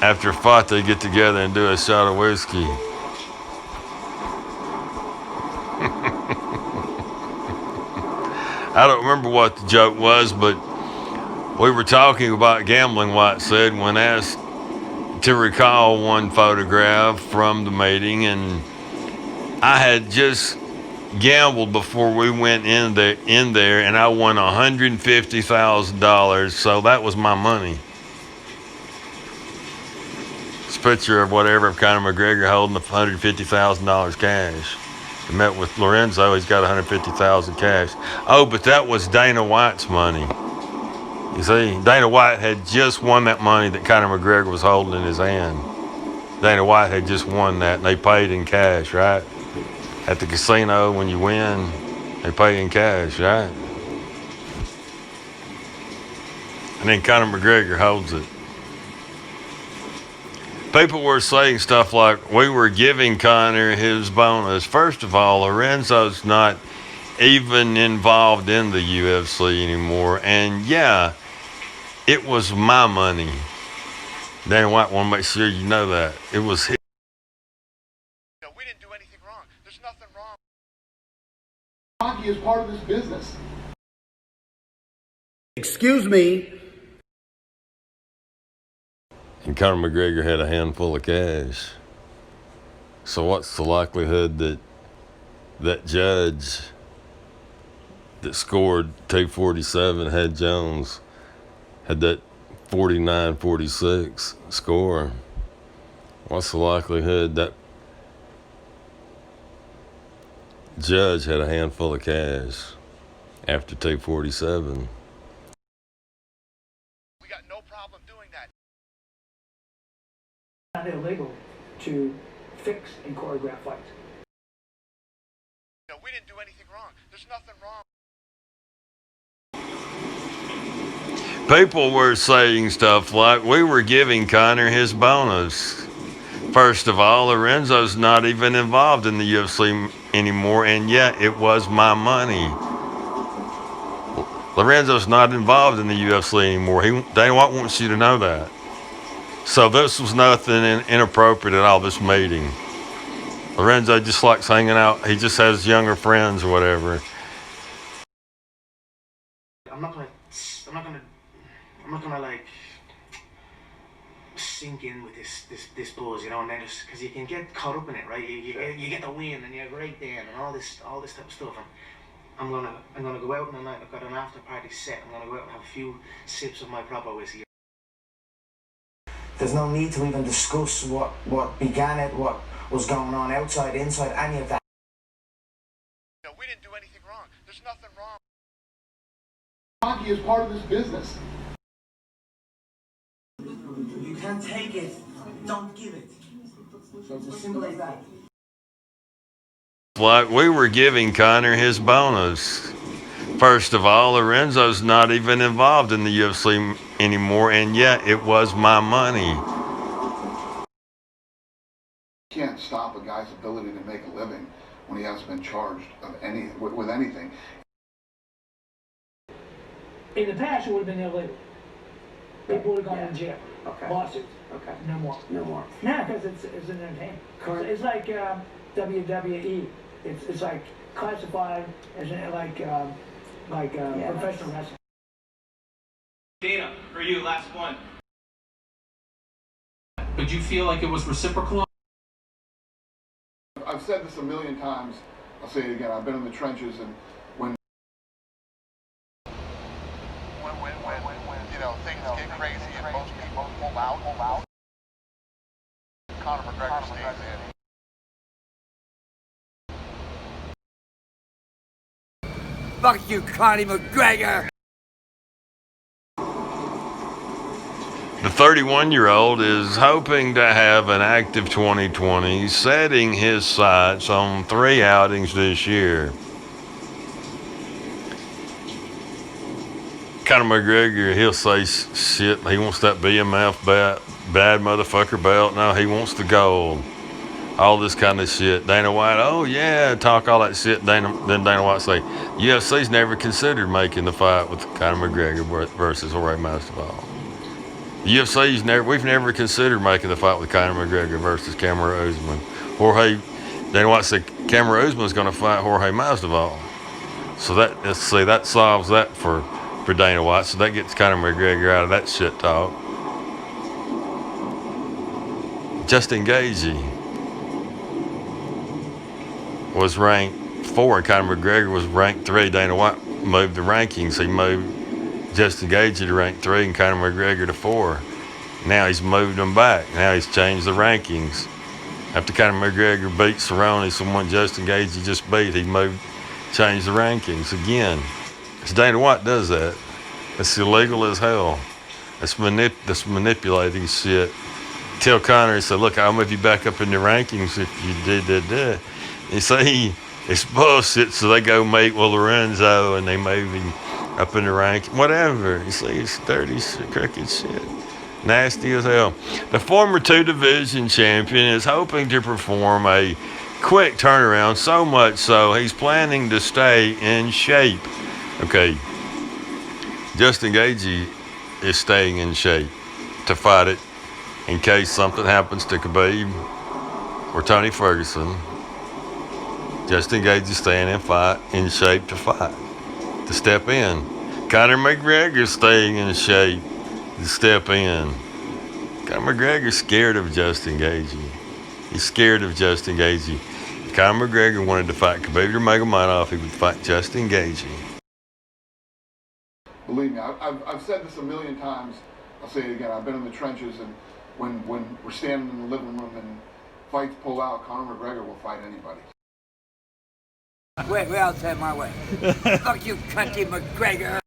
After a fight, they get together and do a shot of whiskey. I don't remember what the joke was, but we were talking about gambling, White said, when asked to recall one photograph from the meeting, and I had just gambled before we went in there, and I won $150,000, so that was my money. It's a picture of whatever of Conor McGregor holding the $150,000 cash. I met with Lorenzo. He's got $150,000 cash. Oh, but that was Dana White's money. You see, Dana White had just won that money that Conor McGregor was holding in his hand. Dana White had just won that, and they paid in cash, right? At the casino, when you win, they pay in cash, right? And then Conor McGregor holds it. People were saying stuff like, we were giving Conor his bonus. First of all, Lorenzo's not even involved in the UFC anymore. And yeah, it was my money. Dana White want to make sure you know that. It was his. No, we didn't do anything wrong. There's nothing wrong. Hockey is part of this business. Excuse me. And Conor McGregor had a handful of cash. So what's the likelihood that that judge that scored 247 had Jones had that 49-46 score? What's the likelihood that judge had a handful of cash after 247? We got no problem doing that. It's not illegal to fix and choreograph fights. No, we didn't do anything wrong. There's nothing wrong. People were saying stuff like, we were giving Conor his bonus. First of all, Lorenzo's not even involved in the UFC anymore, and yet it was my money. Lorenzo's not involved in the UFC anymore. Dana White wants you to know that. So this was nothing inappropriate at all, this meeting. Lorenzo just likes hanging out. He just has younger friends or whatever. I'm not gonna like sink in with this buzz, you know, and then just because you can get caught up in it, right? You get the win and you're right there and all this type of stuff. And I'm gonna go out in the night. I've got an after party set. I'm gonna go out and have a few sips of my proper whiskey. There's no need to even discuss what began it, what was going on outside, inside, any of that. No, we didn't do anything wrong. There's nothing wrong. Hockey is part of this business. You can't take it, don't give it. So it's as simple as that. Like, we were giving Conor his bonus. First of all, Lorenzo's not even involved in the UFC anymore, and yet it was my money. You can't stop a guy's ability to make a living when he hasn't been charged with anything. In the past, it would have been illegal. People would have gone in jail. Okay. Lawsuits. Okay. No more. No more. Now, because it's an entertainment. It's like WWE. It's like classified as professional wrestling. Dana, for you, last one. Did you feel like it was reciprocal? I've said this a million times. I'll say it again. I've been in the trenches, and when you know, things get crazy and most people pull out, Conor McGregor stays in. Fuck you, Conor McGregor! The 31-year-old is hoping to have an active 2020, setting his sights on 3 outings this year. Conor McGregor, he'll say shit. He wants that BMF bad motherfucker belt. No, he wants the gold. All this kind of shit. Dana White, oh yeah, talk all that shit. Then Dana White say, UFC's never considered making the fight with Conor McGregor versus Jorge Masvidal. The UFC's we've never considered making the fight with Conor McGregor versus Kamaru Usman. Dana White said Kamaru Usman's going to fight Jorge Masvidal. So that solves that for Dana White. So that gets Conor McGregor out of that shit talk. Justin Gaethje was ranked 4 and Conor McGregor was ranked 3. Dana White moved the rankings. He moved Justin Gaethje to rank 3 and Conor McGregor to 4. Now he's moved them back. Now he's changed the rankings. After Conor McGregor beat Cerrone, someone Justin Gaethje just beat, he changed the rankings again. So Dana White does that. It's illegal as hell. That's manipulating shit. Tell Conor, he said, look, I'll move you back up in the rankings if you did. You see, it's bullshit, so they go meet with Lorenzo and they move him up in the ranking. Whatever. You see, it's dirty shit, crooked shit. Nasty as hell. The former 2-division champion is hoping to perform a quick turnaround, so much so he's planning to stay in shape. Okay, Justin Gaethje is staying in shape to fight it in case something happens to Khabib or Tony Ferguson. Justin Gaethje staying in shape to fight, to step in. Conor McGregor staying in shape to step in. Conor McGregor's scared of Justin Gaethje. He's scared of Justin Gaethje. If Conor McGregor wanted to fight Khabib Nurmagomedov, he would fight Justin Gaethje. Believe me, I've said this a million times. I'll say it again. I've been in the trenches, and when we're standing in the living room and fights pull out, Conor McGregor will fight anybody. Wait, I'll say it my way. Fuck you, cunty McGregor.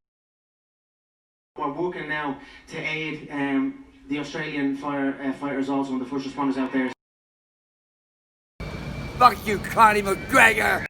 We're working now to aid the Australian fighters also and the first responders out there. Fuck you, Conor McGregor.